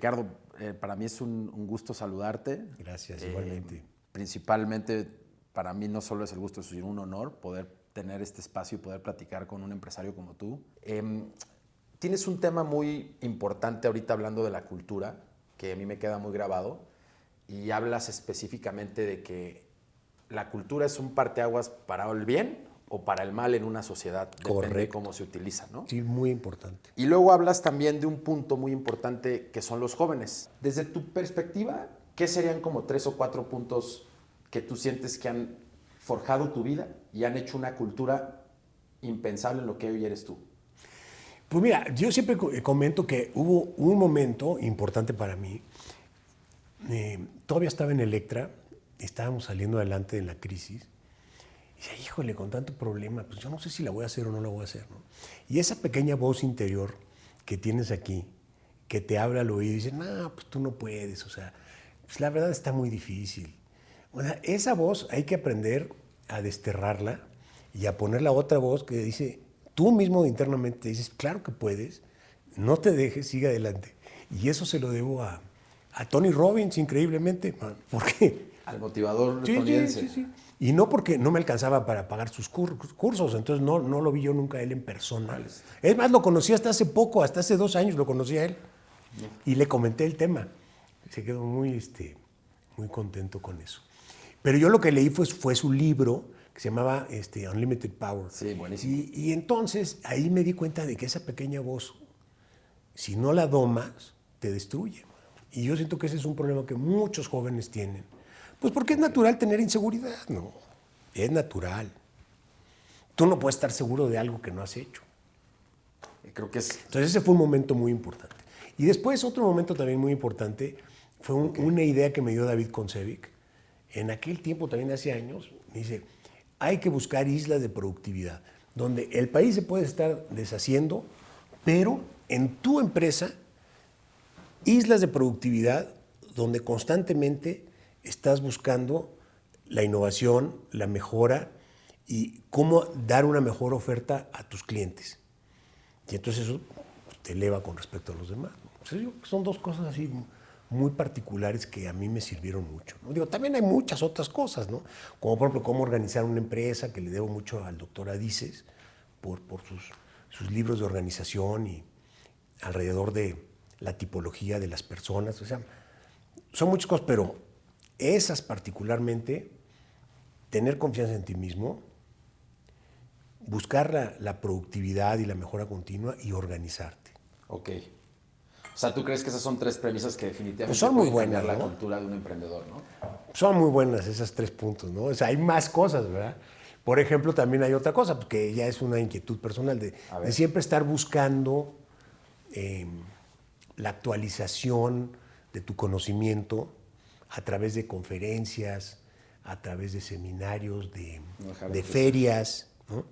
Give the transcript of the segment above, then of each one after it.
Ricardo, para mí es un gusto saludarte. Gracias, igualmente. Principalmente, para mí no solo es el gusto, sino un honor poder tener este espacio y poder platicar con un empresario como tú. Tienes un tema muy importante ahorita hablando de la cultura, que a mí me queda muy grabado, y hablas específicamente de que la cultura es un parteaguas para el bien o para el mal en una sociedad. Correcto. Depende de cómo se utiliza, ¿no? Sí, muy importante. Y luego hablas también de un punto muy importante que son los jóvenes. Desde tu perspectiva, ¿qué serían como 3 o 4 puntos que tú sientes que han forjado tu vida y han hecho una cultura impensable en lo que hoy eres tú? Pues mira, yo siempre comento que hubo un momento importante para mí. Todavía estaba en Electra, estábamos saliendo adelante de la crisis. Y decía, híjole, con tanto problema, pues yo no sé si la voy a hacer o no la voy a hacer, ¿no? Y esa pequeña voz interior que tienes aquí, que te habla al oído y dice, no, pues tú no puedes, o sea, pues la verdad está muy difícil. O sea, esa voz hay que aprender a desterrarla y a poner la otra voz que dice, tú mismo internamente te dices, claro que puedes, no te dejes, sigue adelante. Y eso se lo debo a Tony Robbins, increíblemente. ¿Por qué? Al motivador Sí, estadounidense. sí. Y no porque no me alcanzaba para pagar sus cursos, entonces no lo vi yo nunca a él en persona. Es más, lo conocí hasta hace poco, hasta hace 2 años lo conocí a él. Y le comenté el tema. Se quedó muy contento con eso. Pero yo lo que leí fue su libro, que se llamaba Unlimited Power. Sí, buenísimo. Y entonces ahí me di cuenta de que esa pequeña voz, si no la domas, te destruye. Y yo siento que ese es un problema que muchos jóvenes tienen. Pues porque es natural tener inseguridad, ¿no? Es natural. Tú no puedes estar seguro de algo que no has hecho. Creo que es... Entonces ese fue un momento muy importante. Y después otro momento también muy importante fue una idea que me dio David Koncevic. En aquel tiempo, también hace años, me dice, hay que buscar islas de productividad, donde el país se puede estar deshaciendo, pero en tu empresa, islas de productividad donde constantemente estás buscando la innovación, la mejora y cómo dar una mejor oferta a tus clientes. Y entonces eso te eleva con respecto a los demás, ¿no? Entonces, son 2 cosas así muy particulares que a mí me sirvieron mucho, ¿no? Digo, también hay muchas otras cosas, ¿no? Como por ejemplo, cómo organizar una empresa, que le debo mucho al doctor Adices por sus libros de organización y alrededor de la tipología de las personas. O sea, son muchas cosas, pero esas particularmente, tener confianza en ti mismo, buscar la productividad y la mejora continua y organizarte. Ok. O sea, ¿tú crees que esas son 3 premisas que definitivamente Pues son muy pueden cambiar buenas, la ¿no? cultura de un emprendedor, ¿no? Son muy buenas esas 3 puntos, ¿no? O sea, hay más cosas, ¿verdad? Por ejemplo, también hay otra cosa, que ya es una inquietud personal de siempre estar buscando la actualización de tu conocimiento a través de conferencias, a través de seminarios, de ferias, ¿no?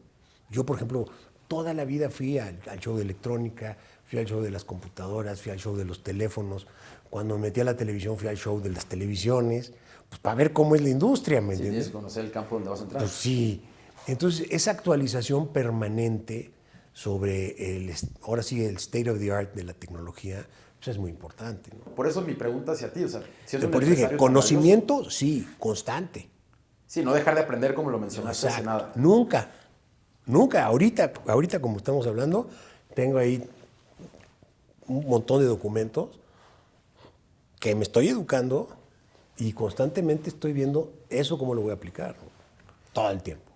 Yo, por ejemplo, toda la vida fui al show de electrónica, fui al show de las computadoras, fui al show de los teléfonos. Cuando me metí a la televisión, fui al show de las televisiones, pues para ver cómo es la industria, ¿me entiendes? Tienes que conocer el campo donde vas a entrar. Pues sí. Entonces, esa actualización permanente sobre ahora sí, el state of the art de la tecnología, pues es muy importante, ¿no? Por eso mi pregunta hacia ti, o sea, siendo un Por eso dije, empresario tan conocimiento, valioso, sí, constante. sí, no dejar de aprender como lo mencionaste hace Exacto. nada. Nunca. Ahorita como estamos hablando, tengo ahí un montón de documentos que me estoy educando y constantemente estoy viendo eso cómo lo voy a aplicar, ¿no? Todo el tiempo.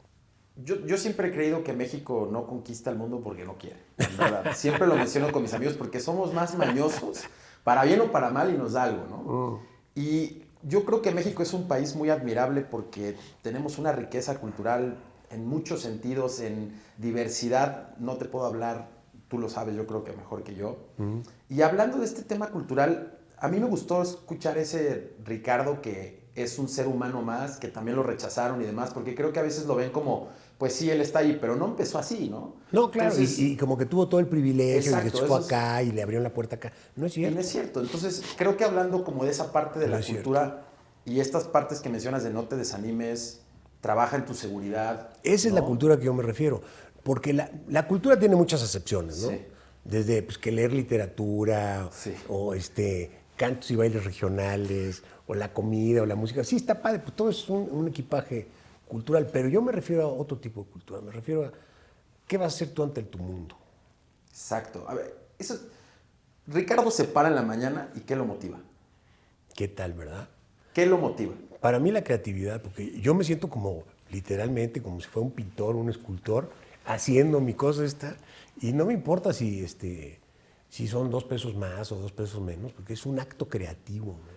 Yo siempre he creído que México no conquista el mundo porque no quiere, en verdad. Siempre lo menciono con mis amigos porque somos más mañosos, para bien o para mal, y nos da algo, ¿no? Y yo creo que México es un país muy admirable porque tenemos una riqueza cultural en muchos sentidos, en diversidad. No te puedo hablar, tú lo sabes, yo creo que mejor que yo. Y hablando de este tema cultural, a mí me gustó escuchar ese Ricardo que es un ser humano más, que también lo rechazaron y demás, porque creo que a veces lo ven como, pues sí, él está ahí, pero no empezó así, ¿no? No, claro, Entonces, y como que tuvo todo el privilegio, exacto, y que se fue eso es- acá y le abrieron la puerta acá. No es y cierto. no es cierto. Entonces, creo que hablando como de esa parte de No la es cultura y estas partes que mencionas de no te desanimes, trabaja en tu seguridad. Esa es la ¿no? cultura que yo me refiero. Porque la cultura tiene muchas acepciones, ¿no? Sí. Desde pues, que leer literatura Sí. o cantos y bailes regionales, o la comida, o la música. Sí, está padre, pues todo es un equipaje cultural, pero yo me refiero a otro tipo de cultura. Me refiero a qué vas a hacer tú ante tu mundo. Exacto. A ver, Ricardo se para en la mañana y ¿qué lo motiva? ¿Qué tal, verdad? ¿Qué lo motiva? Para mí la creatividad, porque yo me siento como, literalmente, como si fuera un pintor, un escultor, haciendo mi cosa esta, y no me importa si son 2 pesos más o 2 pesos menos, porque es un acto creativo, man.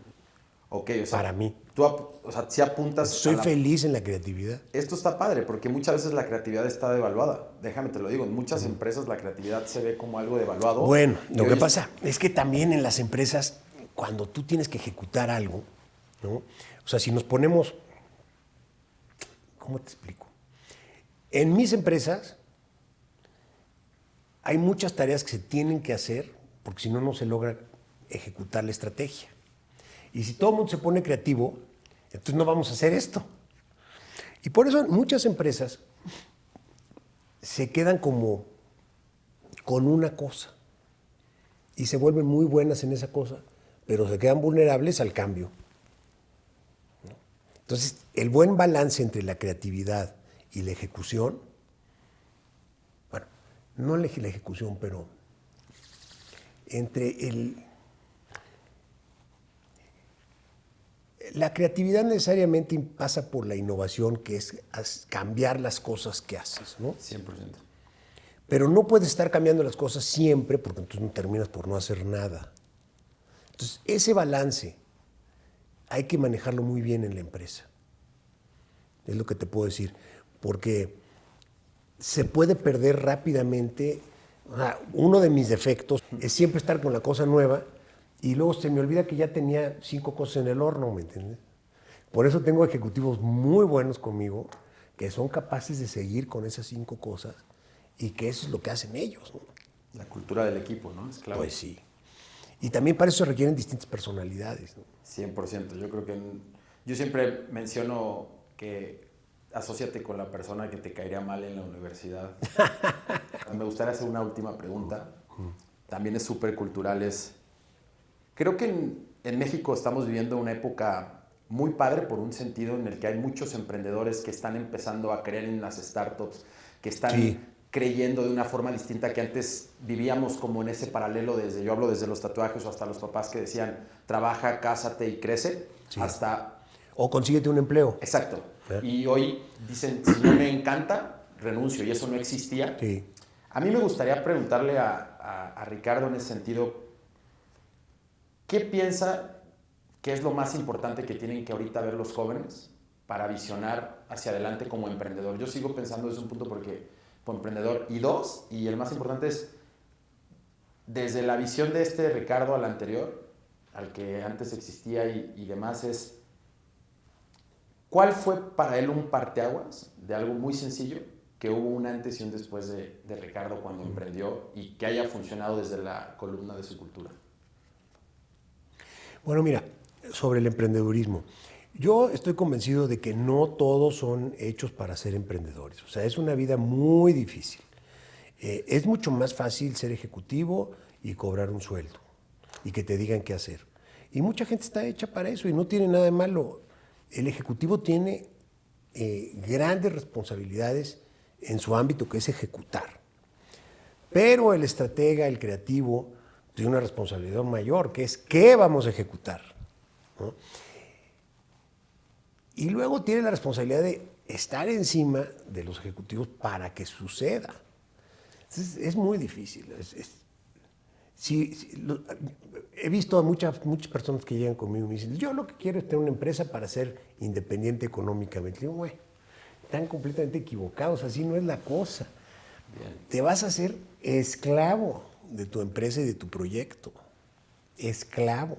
Ok, o sea, Para mí. Tú, o sea, si apuntas Soy feliz en la creatividad. Esto está padre, porque muchas veces la creatividad está devaluada. Déjame te lo digo, en muchas empresas la creatividad se ve como algo devaluado. Bueno, lo que pasa es que también en las empresas, cuando tú tienes que ejecutar algo, ¿no? O sea, si nos ponemos, ¿cómo te explico? En mis empresas hay muchas tareas que se tienen que hacer, porque si no, no se logra ejecutar la estrategia. Y si todo el mundo se pone creativo, entonces no vamos a hacer esto. Y por eso muchas empresas se quedan como con una cosa y se vuelven muy buenas en esa cosa, pero se quedan vulnerables al cambio. Entonces, el buen balance entre la creatividad y la ejecución, bueno, no la ejecución, pero entre la creatividad necesariamente pasa por la innovación, que es cambiar las cosas que haces, ¿no? 100%. Pero no puedes estar cambiando las cosas siempre, porque entonces no terminas por no hacer nada. Entonces, ese balance hay que manejarlo muy bien en la empresa. Es lo que te puedo decir. Porque se puede perder rápidamente. O sea, uno de mis defectos es siempre estar con la cosa nueva y luego se me olvida que ya tenía 5 cosas en el horno, ¿me entiendes? Por eso tengo ejecutivos muy buenos conmigo que son capaces de seguir con esas 5 cosas y que eso es lo que hacen ellos, ¿no? La cultura del equipo, ¿no? Es clave. Pues sí. Y también para eso se requieren distintas personalidades, ¿no? 100%. Yo creo que yo siempre menciono que asóciate con la persona que te caería mal en la universidad. Me gustaría hacer una última pregunta. También es súper cultural. Creo que en México estamos viviendo una época muy padre por un sentido en el que hay muchos emprendedores que están empezando a creer en las startups, que están creyendo de una forma distinta que antes vivíamos como en ese paralelo yo hablo desde los tatuajes o hasta los papás que decían trabaja, cásate y crece, hasta... O consíguete un empleo. Exacto. Y hoy dicen, si no me encanta, renuncio, y eso no existía. Sí. A mí me gustaría preguntarle a Ricardo en ese sentido, ¿qué piensa que es lo más importante que tienen que ahorita ver los jóvenes para visionar hacia adelante como emprendedor? Yo sigo pensando desde un punto porque como emprendedor, y el más importante es, desde la visión de este Ricardo al anterior, al que antes existía y demás, es ¿cuál fue para él un parteaguas de algo muy sencillo que hubo un antes y un después de Ricardo cuando emprendió y que haya funcionado desde la columna de su cultura? Bueno, mira, sobre el emprendedurismo. Yo estoy convencido de que no todos son hechos para ser emprendedores. O sea, es una vida muy difícil. Es mucho más fácil ser ejecutivo y cobrar un sueldo y que te digan qué hacer. Y mucha gente está hecha para eso y no tiene nada de malo. El ejecutivo tiene grandes responsabilidades en su ámbito, que es ejecutar. Pero el estratega, el creativo, tiene una responsabilidad mayor, que es qué vamos a ejecutar, ¿no? Y luego tiene la responsabilidad de estar encima de los ejecutivos para que suceda. Es muy difícil. He visto a muchas personas que llegan conmigo y me dicen, yo lo que quiero es tener una empresa para ser independiente económicamente. Digo, güey, están completamente equivocados, así no es la cosa. Bien. Te vas a hacer esclavo de tu empresa y de tu proyecto. Esclavo.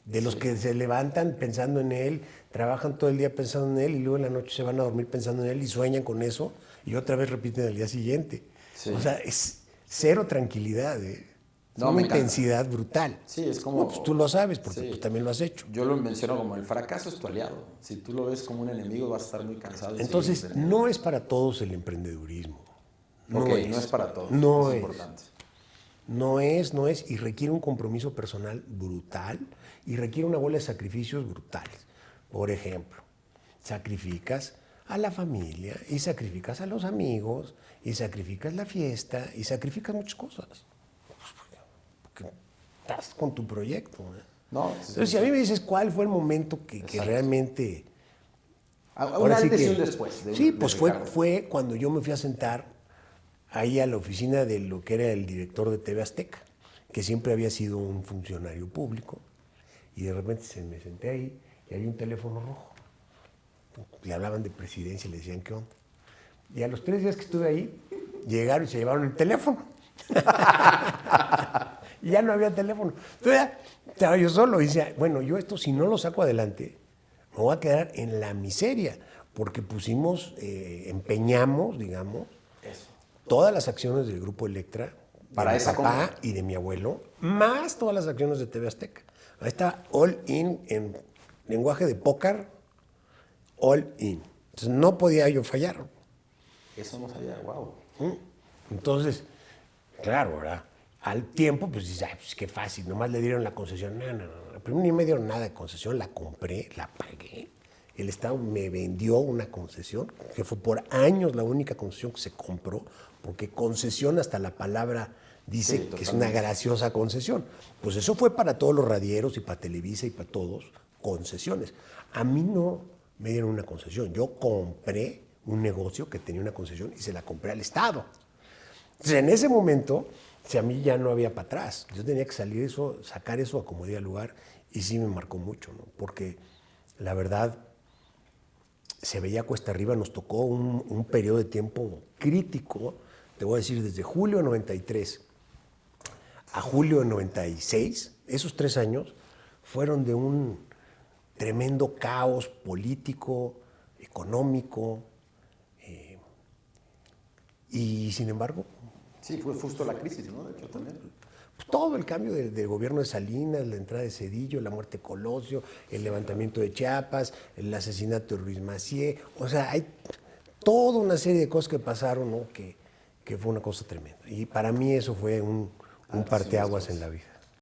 De los que se levantan pensando en él, trabajan todo el día pensando en él y luego en la noche se van a dormir pensando en él y sueñan con eso y otra vez repiten al día siguiente. Sí. O sea, es cero tranquilidad, ¿eh? No, una intensidad brutal. Sí, es como... No, pues tú lo sabes porque tú también lo has hecho. Yo lo menciono como el fracaso es tu aliado. Si tú lo ves como un enemigo vas a estar muy cansado. Entonces, no es para todos el emprendedurismo. No es para todos. No es importante. No es, y requiere un compromiso personal brutal y requiere una bola de sacrificios brutales. Por ejemplo, sacrificas a la familia y sacrificas a los amigos y sacrificas la fiesta y sacrificas muchas cosas. Porque estás con tu proyecto. No, Entonces, si a mí me dices cuál fue el momento que realmente... Un antes y un después. Sí, pues fue cuando yo me fui a sentar ahí a la oficina de lo que era el director de TV Azteca, que siempre había sido un funcionario público, y de repente me senté ahí y había un teléfono rojo. Le hablaban de presidencia y le decían qué onda. Y a los 3 días que estuve ahí, llegaron y se llevaron el teléfono. Y ya no había teléfono. Entonces ya estaba yo solo y decía, bueno, yo esto si no lo saco adelante, me voy a quedar en la miseria, porque empeñamos, digamos, todas las acciones del Grupo Electra, para de mi papá y de mi abuelo, más todas las acciones de TV Azteca. Ahí está all in en lenguaje de póker, all in. Entonces no podía yo fallar. Eso no sabía, wow. Entonces, claro, ¿verdad? Al tiempo, pues dices, pues qué fácil, nomás le dieron la concesión. No. Primero ni me dieron nada de concesión, la compré, la pagué. El Estado me vendió una concesión, que fue por años la única concesión que se compró, porque concesión hasta la palabra dice que es una graciosa concesión. Pues eso fue para todos los radieros y para Televisa y para todos, concesiones. A mí no me dieron una concesión, yo compré un negocio que tenía una concesión y se la compré al Estado. Entonces en ese momento, si a mí ya no había para atrás, yo tenía que sacar eso a como diera lugar, y sí me marcó mucho, ¿no? Porque la verdad se veía cuesta arriba, nos tocó un periodo de tiempo crítico, te voy a decir, desde julio de 93 a julio de 96, esos 3 años fueron de un tremendo caos político, económico, y sin embargo... Sí, fue justo la crisis, ¿no? De hecho, también. Pues todo el cambio del gobierno de Salinas, la entrada de Zedillo, la muerte de Colosio, el levantamiento de Chiapas, el asesinato de Ruiz Massieu, o sea, hay toda una serie de cosas que pasaron, ¿no? que fue una cosa tremenda. Y para mí eso fue un parteaguas en la vida.